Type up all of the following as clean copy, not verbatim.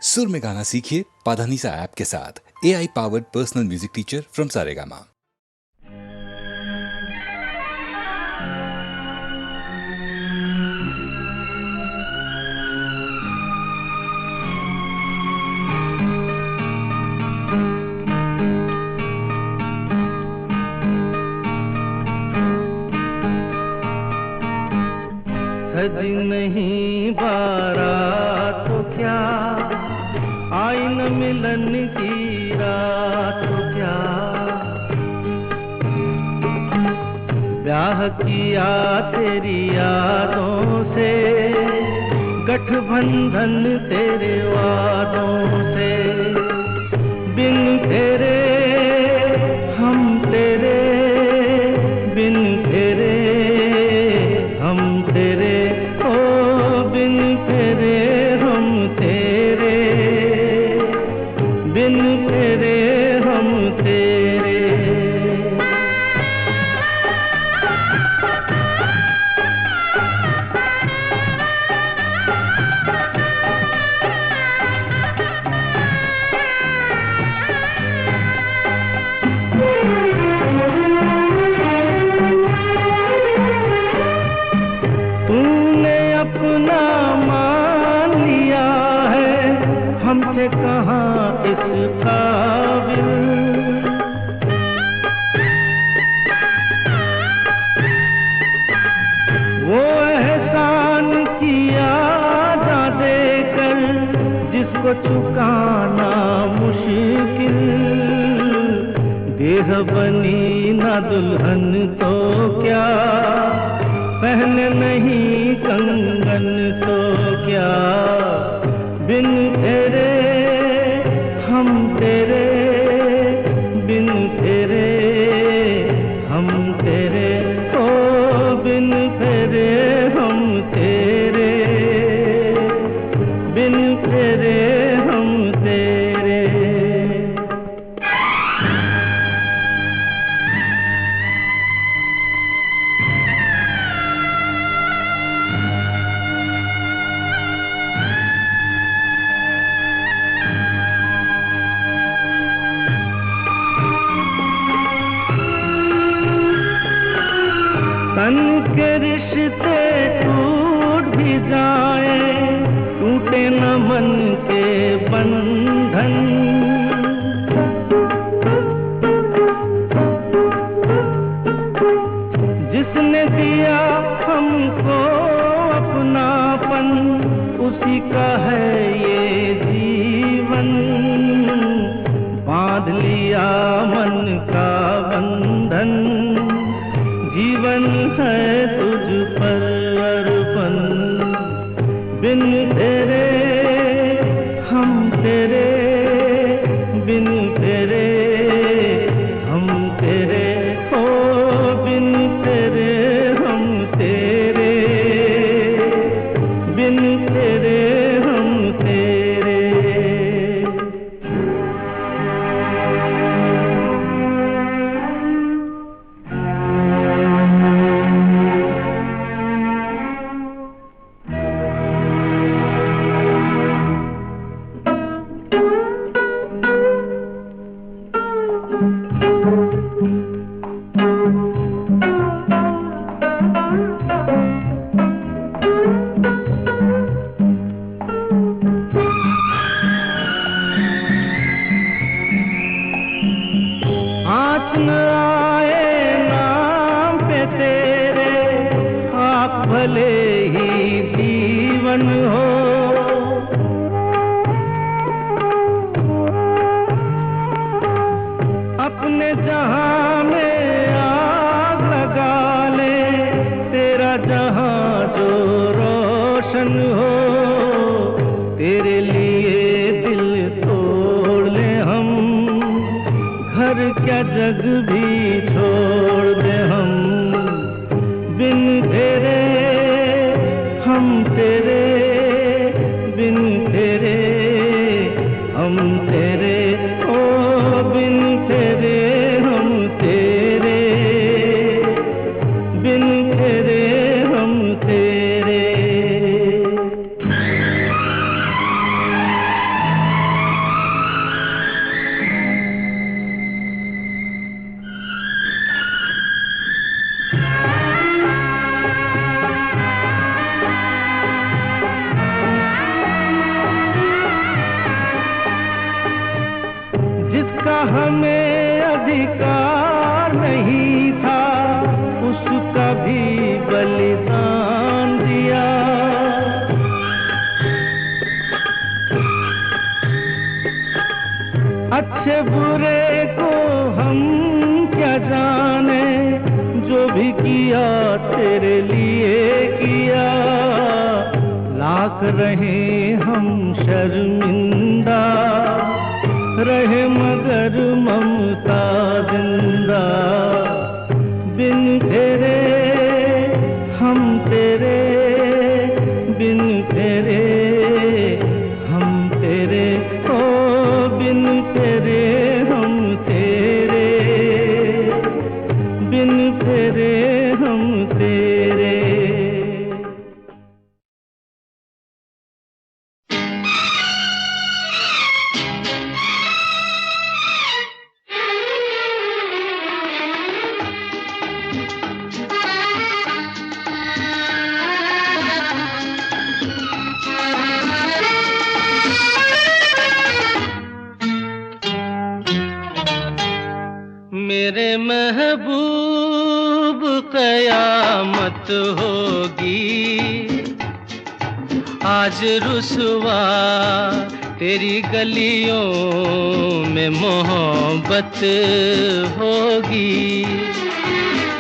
सुर में गाना सीखिए पाधानीसा ऐप के साथ। AI powered personal music teacher from Saregama. सज नहीं बारात तो क्या, आई न मिलन की रात तो क्या, ब्याह किया तेरी यादों से, गठबंधन तेरे वादों से, बिन तेरे हम तेरे, बिन तेरे हम तेरे, ओ बिन तेरे हम तेरे, बिन तेरे हम तेरे। तूने अपना मान लिया है, हमसे कहाँ इस काबिल, वो एहसान किया जा देकर जिसको चुकाना मुश्किल, देह बनी ना दुल्हन तो क्या, पहने नहीं कंगन तो क्या, बिन तेरे हम तेरे, बिन तेरे हम तेरे, ओ बिन तेरे हम तेरे, बिन तेरे हम तेरे। तन के रिश्ते टूट भी जाए, टूटे न मन के बंधन, जिसने दिया हमको अपनापन, उसी का है ये जीवन, बांध लिया मन का बंधन, जीवन है तुझ पर अर्पण, बिन तेरे हम तेरे, बिन तेरे हम तेरे, ओ बिन तेरे हम तेरे, बिन तेरे हम तेरे। आँच न आए नाम पे तेरे, आप भले ही जीवन हो, अपने जहां में आग लगा ले, तेरा जहां जो रोशन हो, तेरे लिए दिल तोड़ ले हम, घर क्या जग भी छोड़ दे हम, बिन तेरे हम तेरे, बिन तेरे हम तेरे, ओ बिन तेरे हम तेरे, बिन तेरे हम तेरे। हमें अधिकार नहीं था, उसका भी बलिदान दिया। अच्छे बुरे को हम क्या जाने, जो भी किया तेरे लिए किया। लाख रहे हम शर्मिंदा, रहे मगर ममता जिंदा। बिन तेरे हम तेरे, बिन तेरे हम तेरे, ओ बिन तेरे हम तेरे, बिन तेरे हम तेरे। मेरे महबूब कयामत होगी, आज रुसवा तेरी गलियों में मोहब्बत होगी।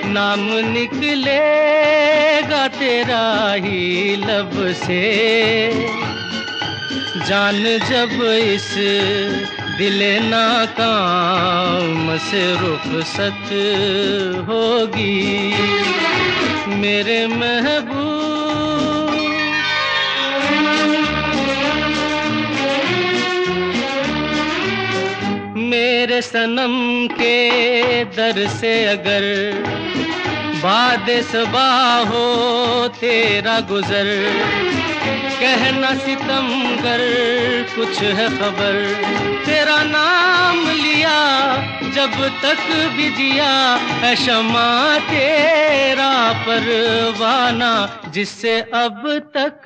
नाम निकलेगा तेरा ही लब से, जान जब इस दिले नाकाम से रुखसत होगी। मेरे महबूब मेरे सनम के दर से अगर बादे सबा हो तेरा गुजर, कहना सितमगर कुछ है खबर। तेरा नाम लिया जब तक भी जिया, है शमा तेरा परवाना, जिससे अब तक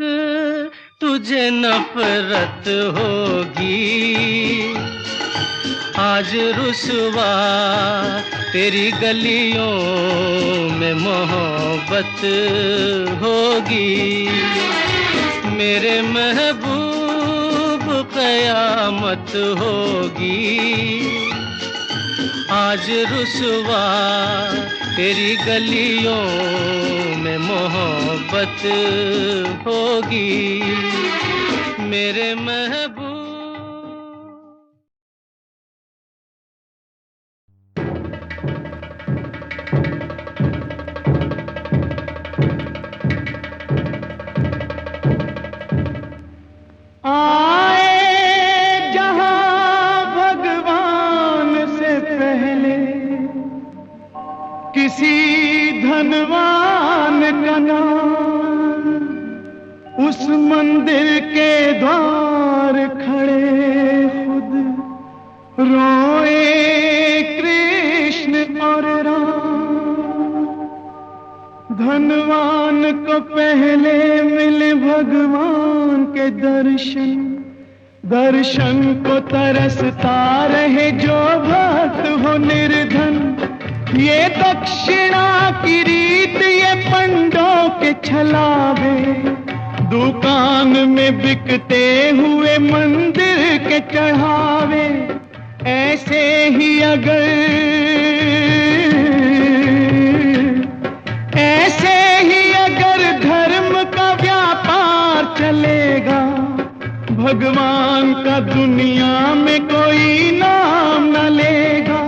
तुझे नफरत होगी। आज रुसवा तेरी गलियों में मोहब्बत होगी। मेरे महबूब कयामत होगी, आज रुसवा तेरी गलियों में मोहब्बत होगी। मेरे महबूब आए जहां भगवान से पहले किसी धनवान का नाम, उस मंदिर के द्वार खड़े खुद रोए कृष्ण और राम। धनवान को पहले मिले भगवान के दर्शन, दर्शन को तरसता रहे जो भक्त हो निर्धन। ये दक्षिणा की रीत ये पंडों के छलावे, दुकान में बिकते हुए मंदिर के चढ़ावे। ऐसे ही अगर धर्म का व्यापार चलेगा, भगवान का दुनिया में कोई नाम न लेगा।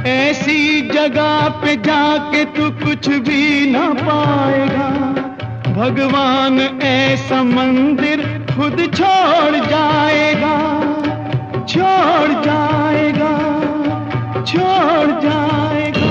ऐसी जगह पे जाके तू कुछ भी न पाएगा, भगवान ऐसा मंदिर खुद छोड़ जाएगा, छोड़ जाएगा, छोड़ जाएगा।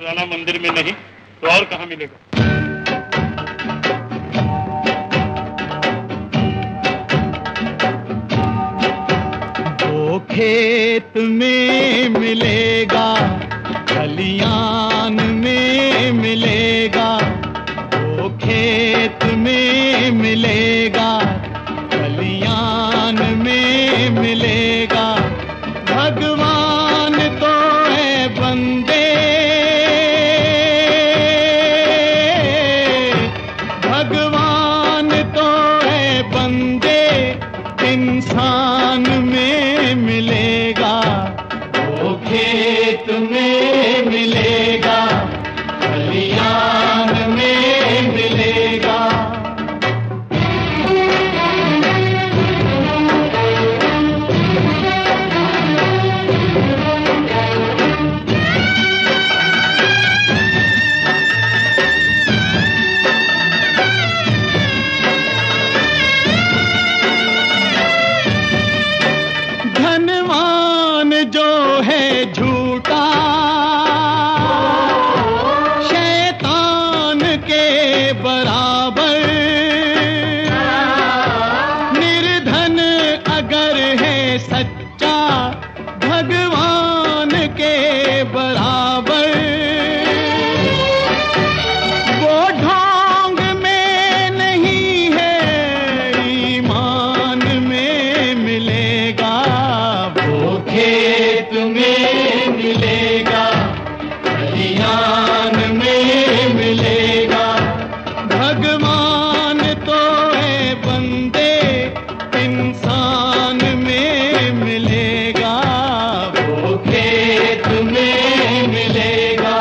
राणा मंदिर में नहीं तो और कहाँ मिलेगा? धोखे खेत में मिलेगा, खलियान में मिलेगा, वो खेत में मिलेगा, खलियान में मिलेगा। भगवान तो है बंदे, भगवान तो है बंदे, इंसान में मिलेगा, वो खेत में मिलेगा, खलियान में मिलेगा। धनवान जो है झूठा, शैतान के बराबर, निर्धन अगर है सच्चा, भगवान के बराबर। वो ढोंग में नहीं है, ईमान में मिलेगा, वो खेत में मिलेगा, खलियान में मिलेगा। भगवान तो है बंदे, इंसान में मिलेगा, वो खेत में मिलेगा।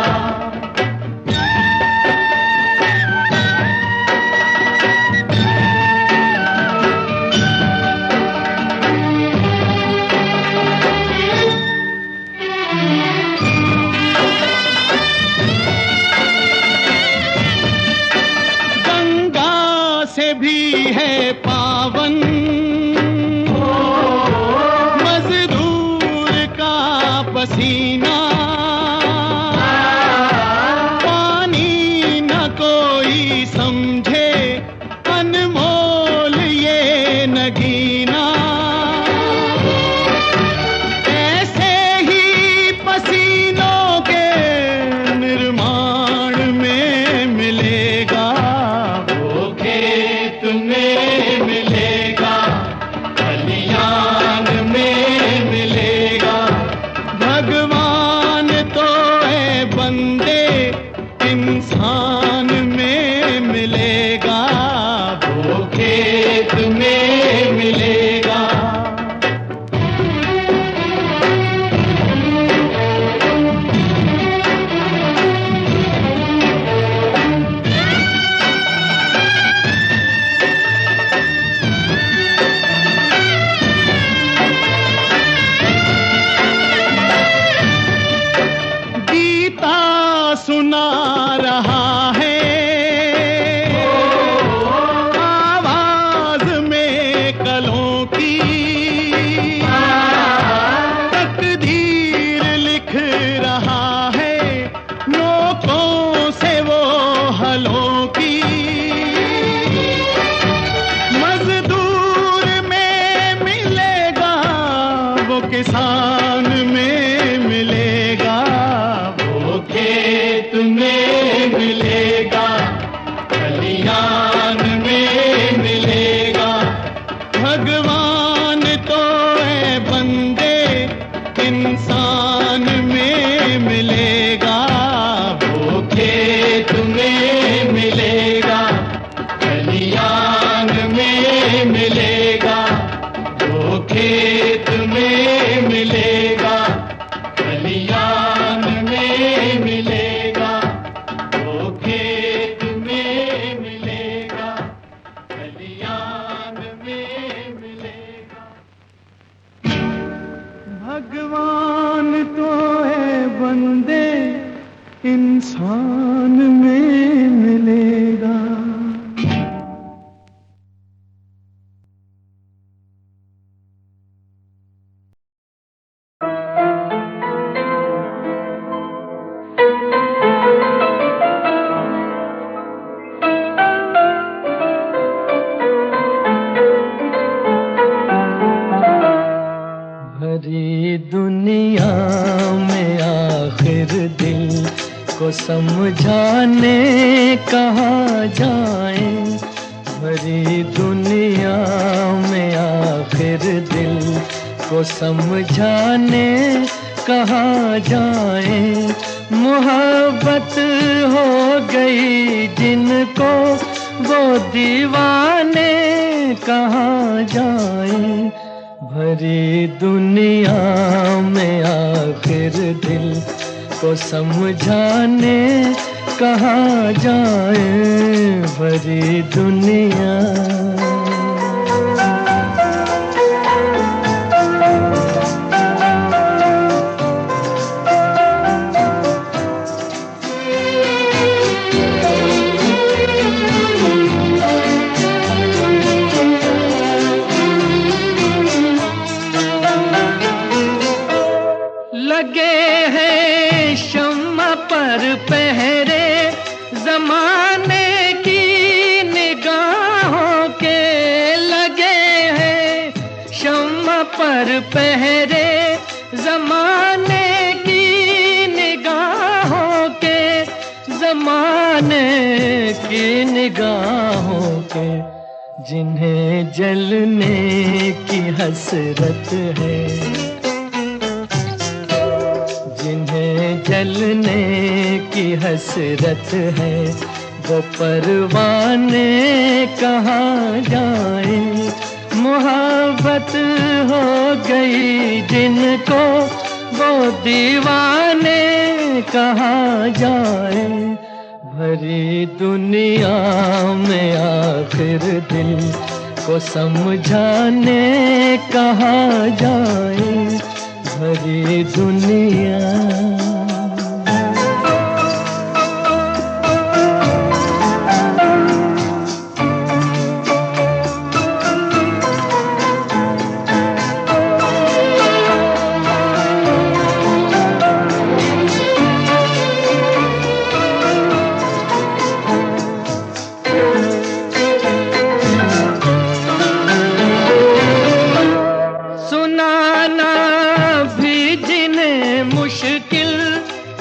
गंगा से भी है पावन, मजदूर का पसीना, पानी न कोई समझे, अनमोल ये नगीना। ऐसे ही पसीनों के निर्माण में मिलेगा, वो खेत में मिलेगा, खलियान में मिलेगा। भगवान तो है बंदे, इंसान में मिलेगा, वो खेत में मिलेगा। गीता सुना रहा है, आवाज में कलों की, तकदीर लिख रहा है, नोकों से वो हलों की। मजदूर में मिलेगा, वो किसान में मिलेगा, वो खेत में मिलेगा, खलियान में मिलेगा। भगवान तो है बंदे, इंसान में मिलेगा, वो खेत में मिलेगा, खलियान में मिलेगा, वो खेत में मिलेगा, खलियान में मिलेगा, वो खेत में मिलेगा, खलियान में मिलेगा। भगवान तो है बंदे, इंसान में मिलेगा। भरी दुनिया को समझाने कहाँ जाएं, भरी दुनिया में आखिर दिल को समझाने कहाँ जाएं। मोहब्बत हो गई जिनको वो दीवाने कहाँ जाएं, भरी दुनिया में आखिर दिल को समझाने कहाँ जाएं, भरी दुनिया। लगे हैं शम्मा पर पहरे जमाने की निगाहों के, लगे हैं शम्मा पर पहरे जमाने की निगाहों के, जमाने की निगाहों के, जिन्हें जलने की हसरत है, जिन्हें जलने की हसरत है, वो परवाने कहाँ जाएं। मोहब्बत हो गई जिनको वो दीवाने कहाँ जाएं, भरी दुनिया में आखिर दिल को समझाने कहाँ जाएं, भरी दुनिया।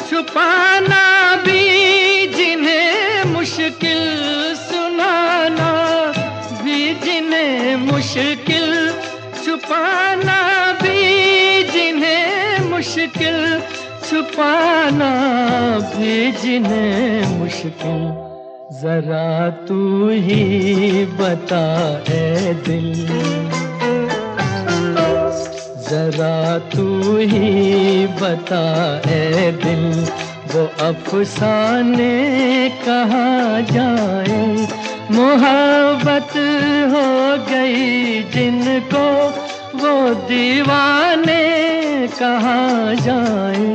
छुपाना भी जिन्हें मुश्किल, सुनाना भी जिन्हें मुश्किल, छुपाना भी जिन्हें मुश्किल, छुपाना भी जिन्हें मुश्किल। जरा तू ही बता ऐ दिल, जरा तू ही बता ऐ दिल, वो अफसाने कहाँ जाए। मोहब्बत हो गई जिनको वो दीवाने कहाँ जाए,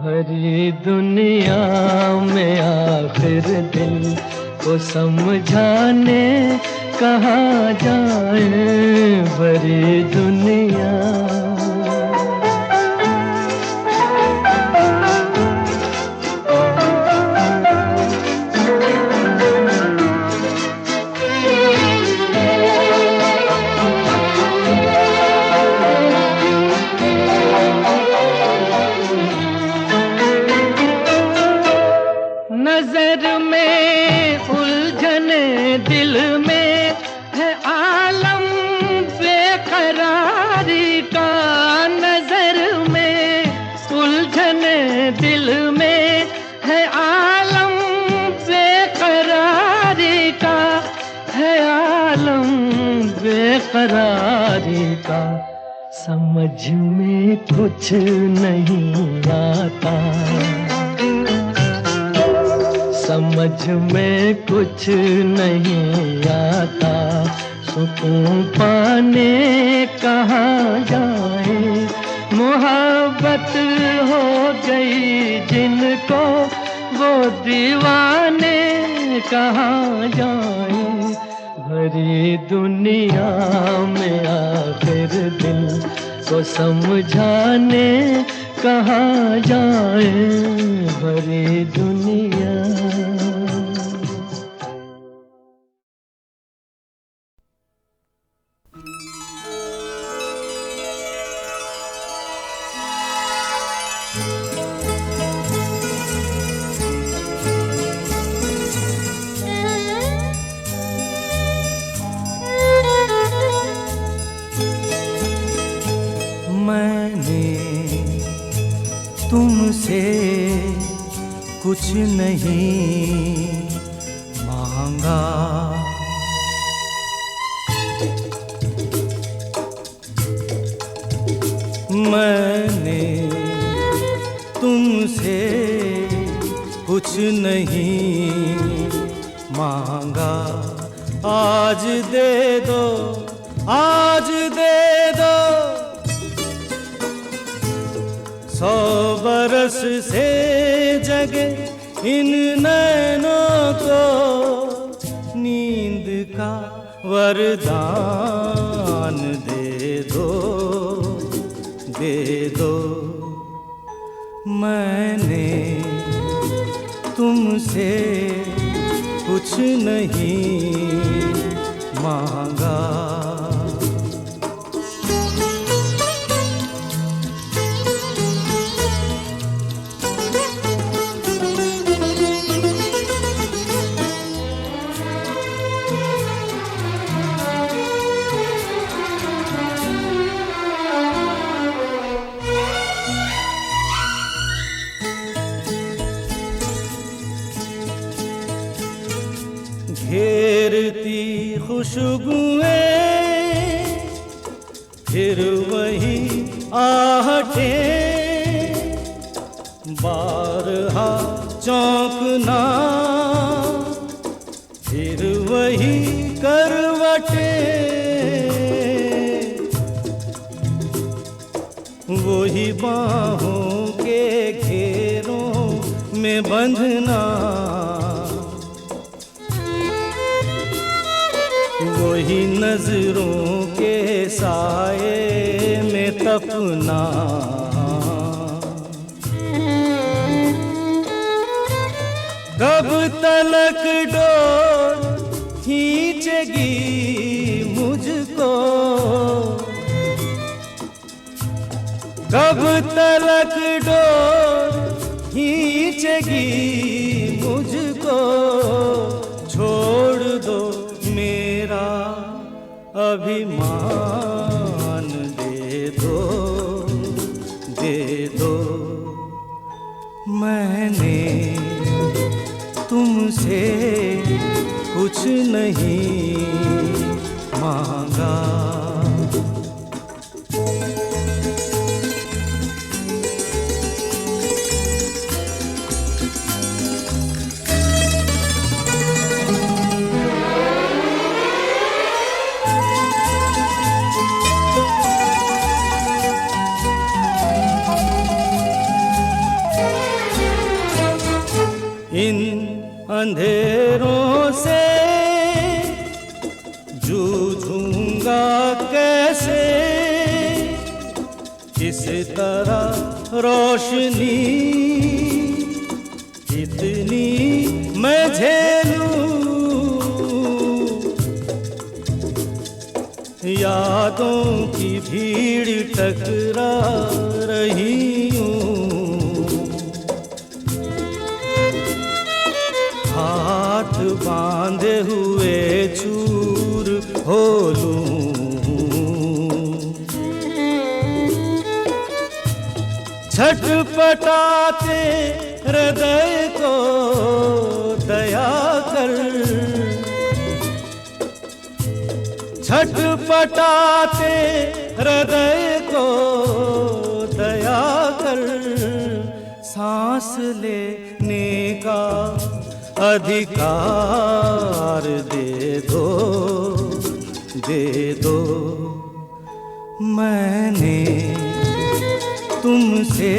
भरी दुनिया में आखिर दिल को समझाने कहाँ जाए, भरी दुनिया। नजर में उलझने दिल में है आलम बेकरारी का, नजर में उलझने दिल में है आलम बेकरारी का, है आलम बेकरारी का। समझ में कुछ नहीं आता, समझ में कुछ नहीं आता, सुकून पाने कहाँ जाए। मोहब्बत हो गई जिनको वो दीवाने कहाँ जाए, भरी दुनिया में आखिर दिल को समझाने कहाँ जाए, भरी दुनिया। तुमसे कुछ नहीं मांगा। मैंने तुमसे कुछ नहीं मांगा। आज दे दो, आज दे दो 100 बरस से जगे इन नैनों को नींद का वरदान दे दो, दे दो। मैंने तुमसे कुछ नहीं मांगा। घेरती खुशबुएं फिर वही आहटें, बारहा चौंकना फिर वही करवटें, वही बाहों के घेरों में बंधना, वही नजरों के साए में तपना। कब तलक डोर खींचेगी मुझको, कब तलक डोर खींचेगी मुझको। छोड़ दो मेरा अभिमान, दे दो, दे दो। मैंने तुमसे कुछ नहीं मांगा। इन अंधेरों से जूझूंगा कैसे, किस तरह रोशनी इतनी मैं झेलूं। यादों की भीड़ टकरा रही हूँ, हाथ बांधे हुए चूर हो लूं। छटपटाते हृदय को दया कर, छटपटाते हृदय को दया कर। सांस लेने का अधिकार दे दो, दे दो। मैंने तुमसे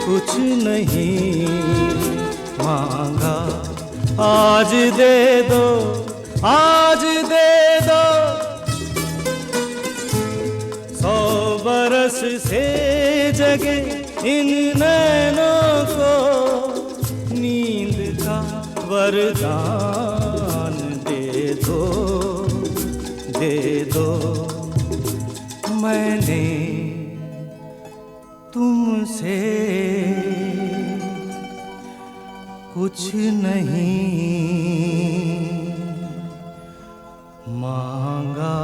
कुछ नहीं मांगा। आज दे दो, आज दे दो 100 बरस से जगे इन नैनों को नींद का वरदान दे दो, दे दो। मैंने तुमसे कुछ नहीं मांगा।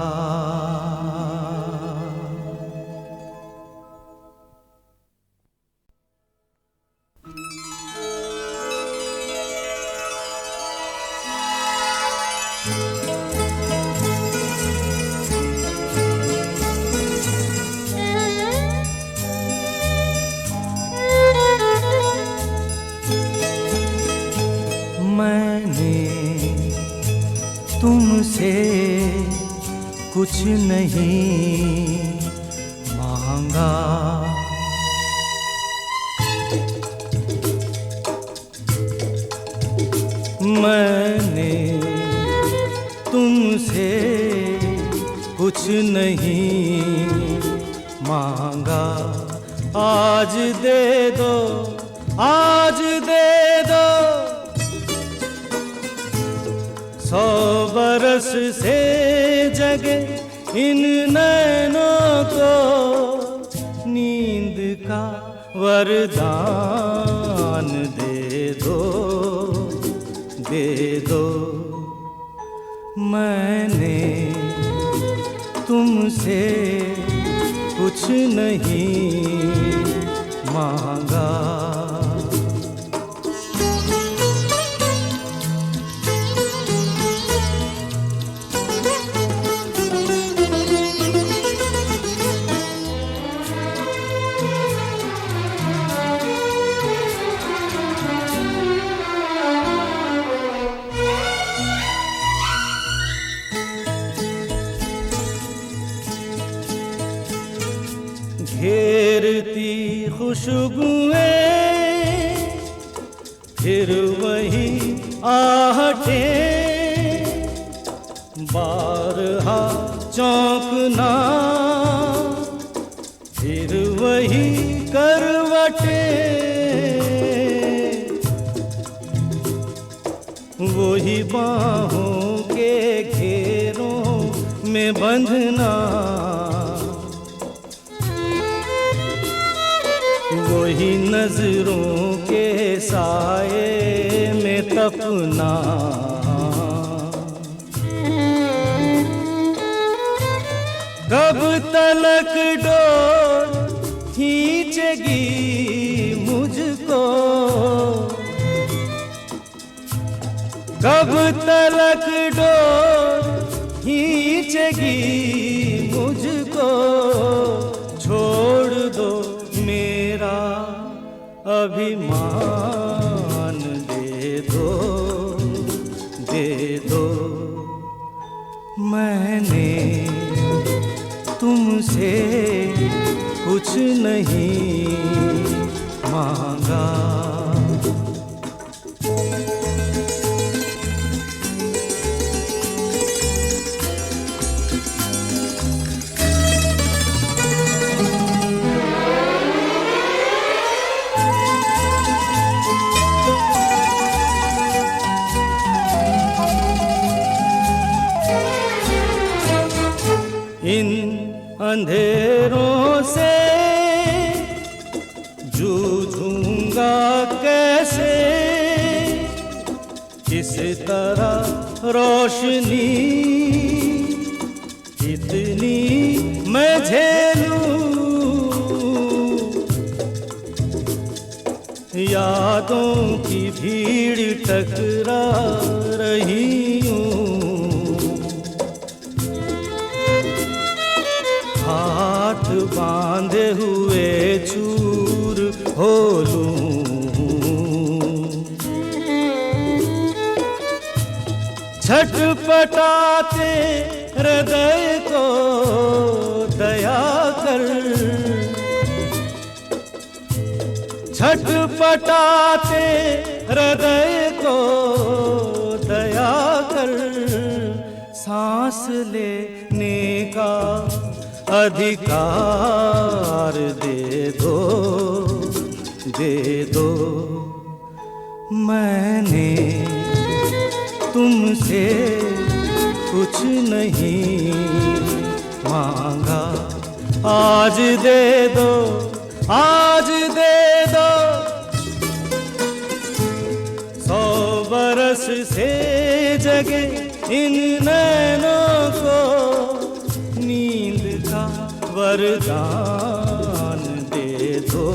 कुछ नहीं मांगा। मैंने तुमसे कुछ नहीं मांगा। आज दे दो, आज दे दो 100 बरस से जगे इन नैनों को नींद का वरदान दे दो, दे दो। मैंने तुमसे कुछ नहीं मांगा। घेरती खुशबुएं फिर वही आहटें, बारहा चौंकना फिर वही करवटें, वही बाहों के घेरों में बंधना, वही नजरों के साए में तपना। कब तलक डोर खींचेगी मुझको, कब तलक डोर खींचेगी मुझको। छोड़ दो मेरा अभिमान, दे दो, दे दो। मैंने तुमसे कुछ नहीं मांगा। इन अंधेरों से जूझूंगा कैसे, किस तरह रोशनी इतनी मैं झेलूं। यादों की भीड़ टकरा रही हूँ, हाथ बांधे हुए चूर हो लूं। छटपटाते हृदय को दया कर, छटपटाते हृदय को दया कर। सांस लेने का अधिकार दे दो, दे दो। मैंने तुमसे कुछ नहीं मांगा। आज दे दो, आज दे दो 100 बरस से जगे इन नैनों को नींद का वरदान दे दो,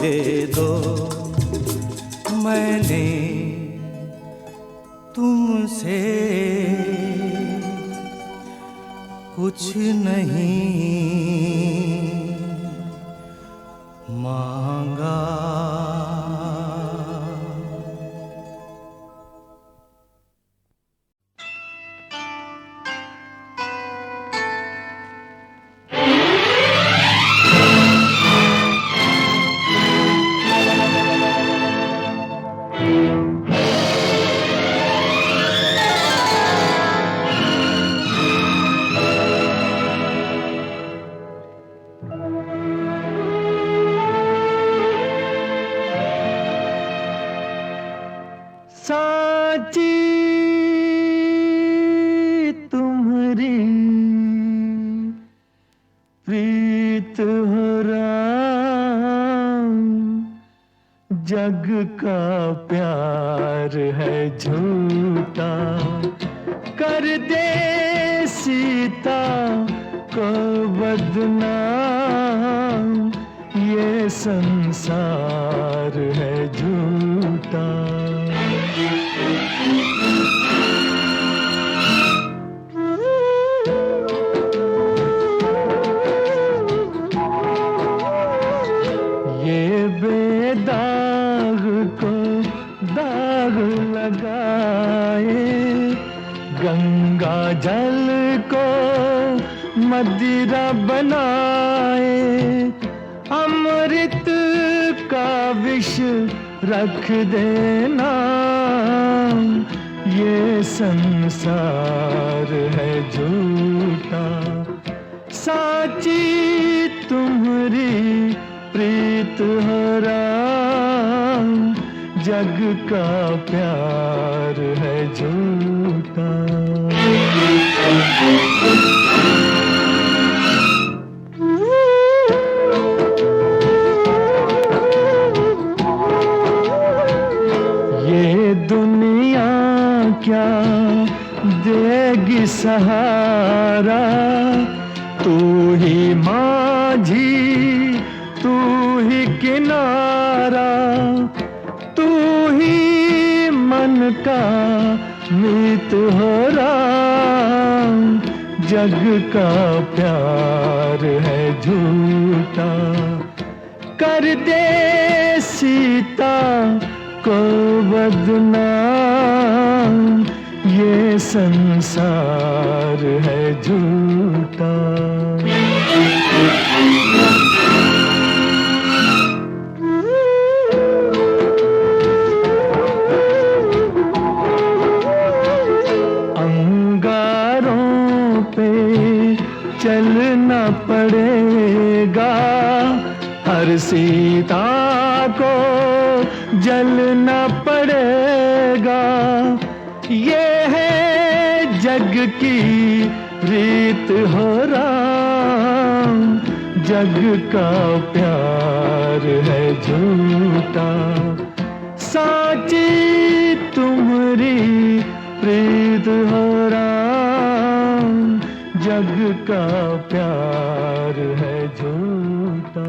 दे दो। मैंने तुमसे कुछ नहीं मांगा। प्रीत हो राम, जग का प्यार है झूठा, कर दे सीता को बदनाम, ये संसार है झूठा। ये बेदाग को दाग लगाए, गंगा जल को मदिरा बनाए, अमृत का विष रख देना, ये संसार है झूठा। साची तुम्हारी प्रीत हो राम, जग का प्यार है झूठा। ये दुनिया क्या देगी सहारा, तू ही माझी तू ही किनारा, तू ही मन का मीत हो राम, जग का प्यार है झूठा। कर दे सीता को बदनाम, ये संसार है झूठा। अंगारों पे चलना पड़ेगा, हर सीता को जलना पड़ेगा, ये है जग की रीत हो राम, जग का प्यार है झूठा। साची तुम्हारी प्रीत हो राम, जग का प्यार है झूठा।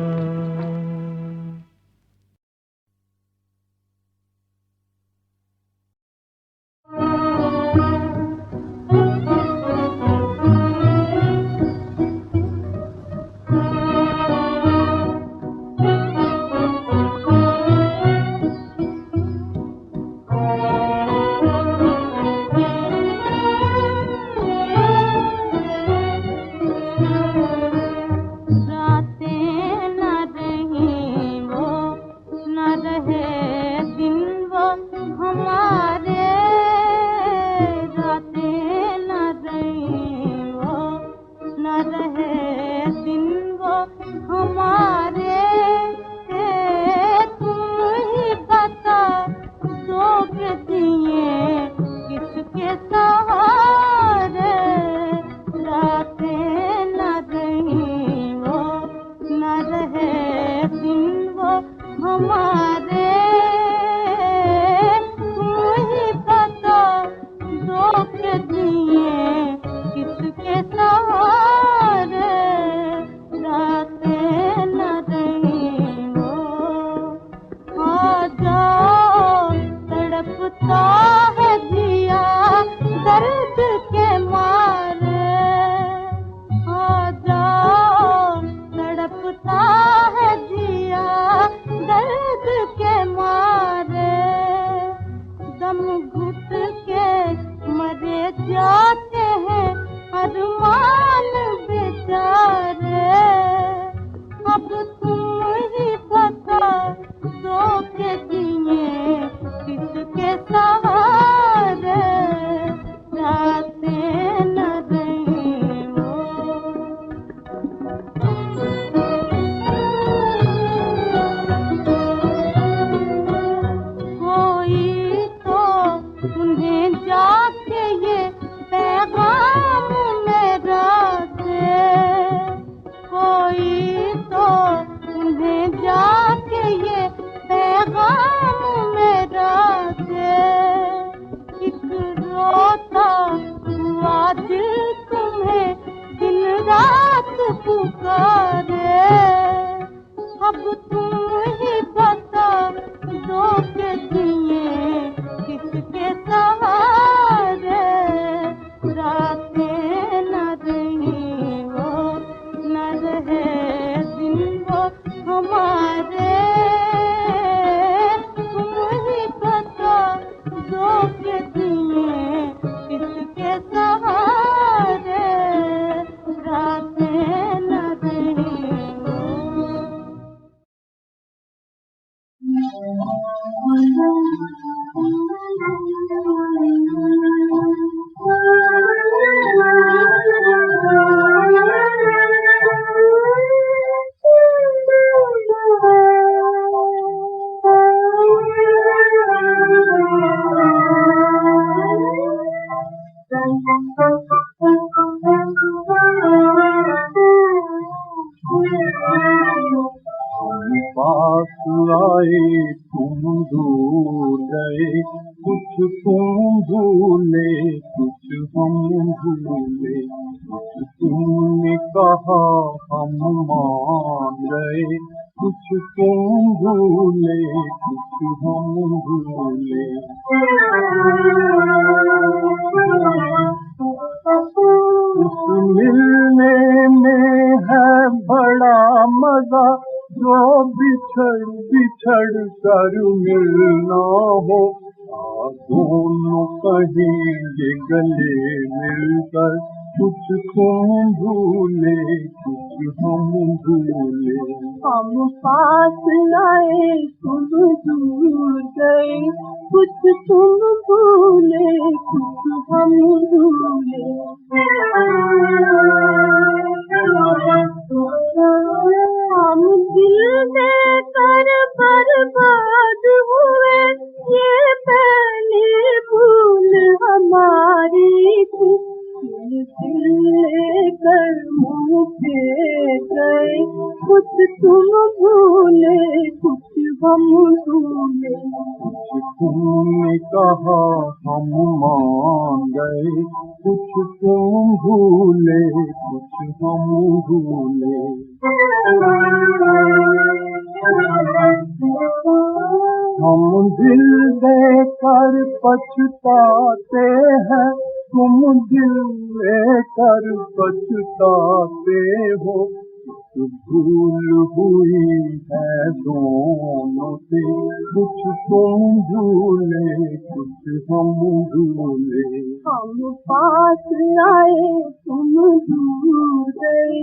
किसके सहारे रातें पुकारे, अब तुम ही बता दो के दिए किसके सहारे। रातें न रही वो न रहे दिन वो हमारे, तुम ही बता दो के दिए किसके सहारे। रातें न रही पास आए तुम दूर गए, कुछ तुम भूले कुछ हम भूले, कुछ तुमने कहा हम मान गए, कुछ तुम भूले कुछ हम भूले। उस मिलने में है बड़ा मजा, जो बिछड़ बिछड़ कर मिलना हो, दोनों कहेंगे गले मिलकर, कुछ तुम भूले कुछ हम भूले। हम पास आए तुम दूर गए, कुछ तुम भूले कुछ हम भूले। हम दिल देकर बर्बाद हुए, ये पहली भूल हमारी थी। दिल लेकर मुँह फेर गए, कुछ तुम भूले कुछ हम भूले। कुछ तुमने कहा हम मान गए, कुछ तुम भूले कुछ हम भूले। हम दिल देकर पछताते हैं, तुम दिल लेकर पछताते हो, भूल हुई है दोनों से, कुछ तुम भूले कुछ हम भूले। हम पास आए तुम दूर गए,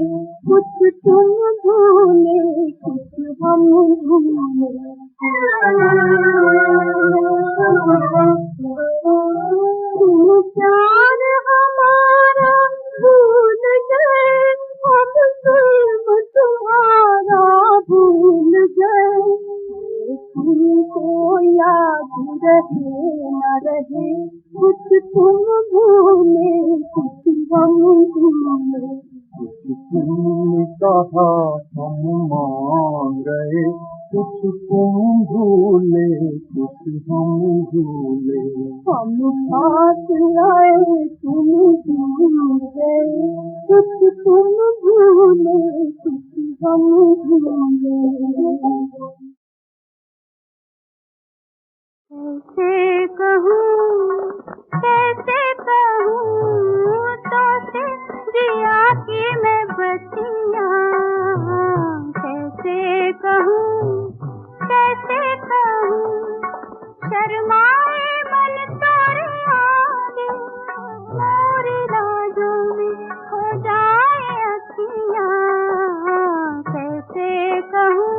कुछ तुम भूले कुछ हम भूले। तुम प्यार हमारा भूल गए, हम तुम तुम्हारा भूल गए। तुमको याद रहे न रहे, कुछ तुम भूले कुछ हम भूले। कुछ तुमने कहा हम मान गए, कुछ तुम भूले कुछ हम भूले। हम पास आए तुम दूर गए, कुछ तुम भूले कुछ हम भूले। कैसे कहूँ तो से जिया की मैं बतिया, कैसे कहूँ शर्माए मन तोरे आगे, मोरी राजों में हो जाए अखियाँ। कैसे कहूँ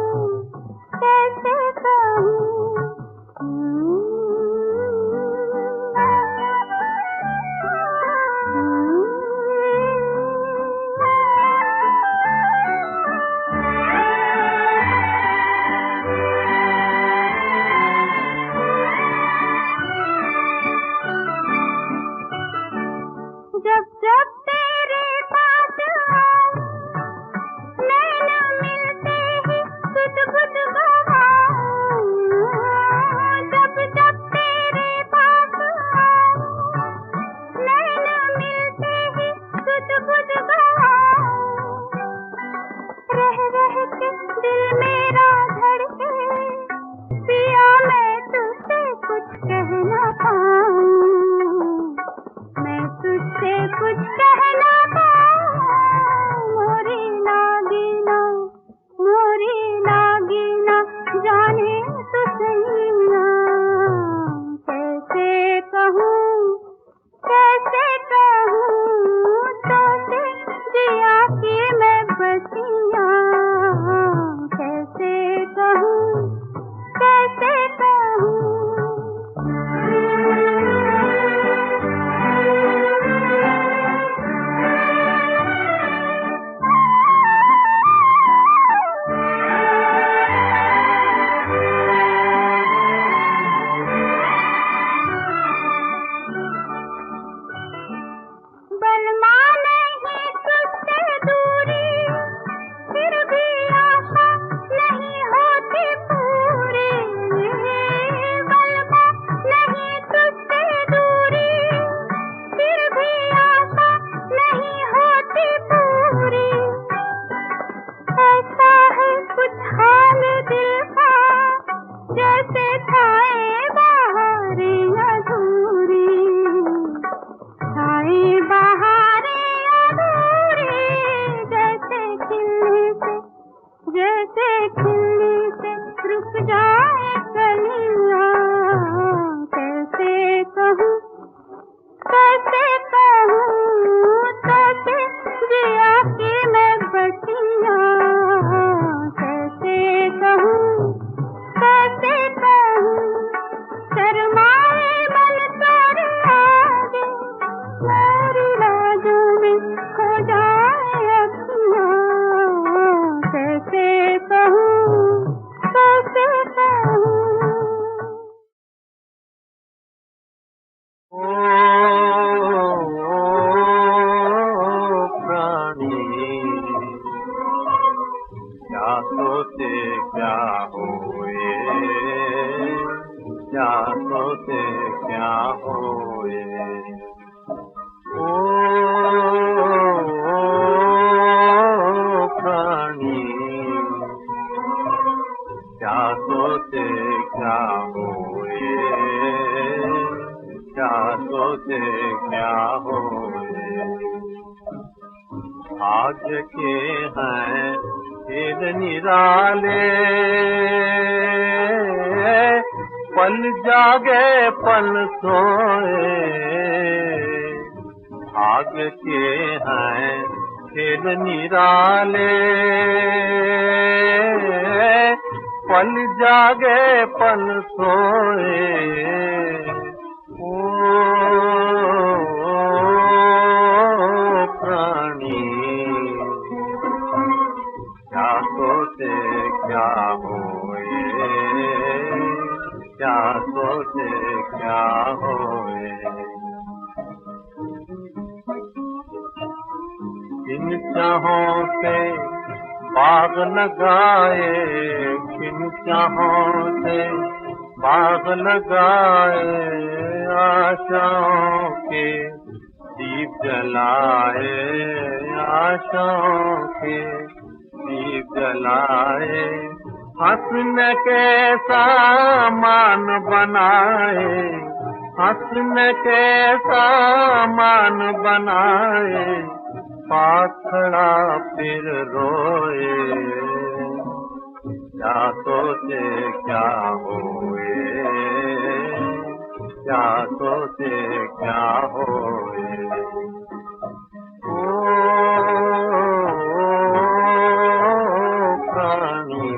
की मैं बतिया कैसे कहूँ, कैसे कहूँ। बलमा नहीं तुझसे दूरी, फिर भी आशा नहीं होती पूरी। बलमा नहीं तुझसे दूरी, फिर भी आशा नहीं होती पूरी। ऐसा है कुछ हाल दिल का, जैसे खाए बहारे अधूरी, खाए बहारे अधूरी। जैसे खिलने से रुक जाए कलियां, कैसे कहूँ, कैसे कहूँ। कैसे जिया की मैं बतिया कैसे कहूँ, कैसे कहूँ। शर्माए मन तेरे आगे, मेरी लाजों में खो जाए अखियाँ, कैसे कहूँ, कैसे कहूँ। प्राणी क्या सोचे क्या होए, क्या सोचे क्या होए। ओ प्राणी क्या सोचे क्या होए, क्या सोचे क्या होए। भाग्य के हैं खेल निराले, पल जागे पल सोए। भाग्य के हैं खेल निराले, पल जागे पल सोए। ओ प्राणी क्या सोचे क्या होए, क्या सोचे क्या होए। किन चाहों से बाग लगाए, किन चाहों से बाग लगाए। आशाओं के दीप जलाए, आशाओं के दीप जलाए। हंसने के सामान बनाए, हंसने के सामान बनाए। पास खड़ा फिर रोए, क्या सोचे क्या होए, क्या सोचे क्या होए। ओ प्राणी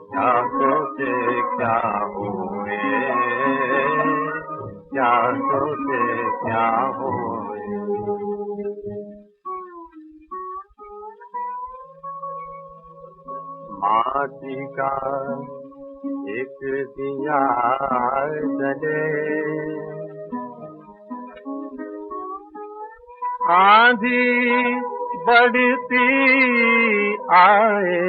क्या सोचे क्या होए, क्या सोचे क्या होए। माटी का एक दिया जले, आंधी बढ़ती आए।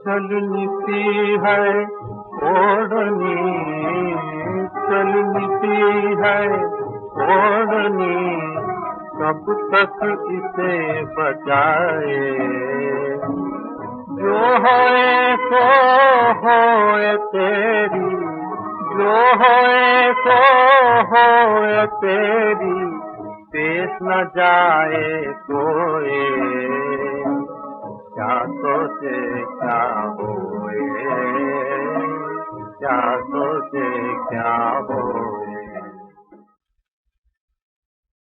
चलती है ओढ़नी, चलती है ओढ़नी। कब तक इसे बचाए, जो होए सो होए तेरी, जो होए सो होए तेरी। पेश न जाए कोई, क्या सोचे क्या होए, क्या सोचे क्या होए।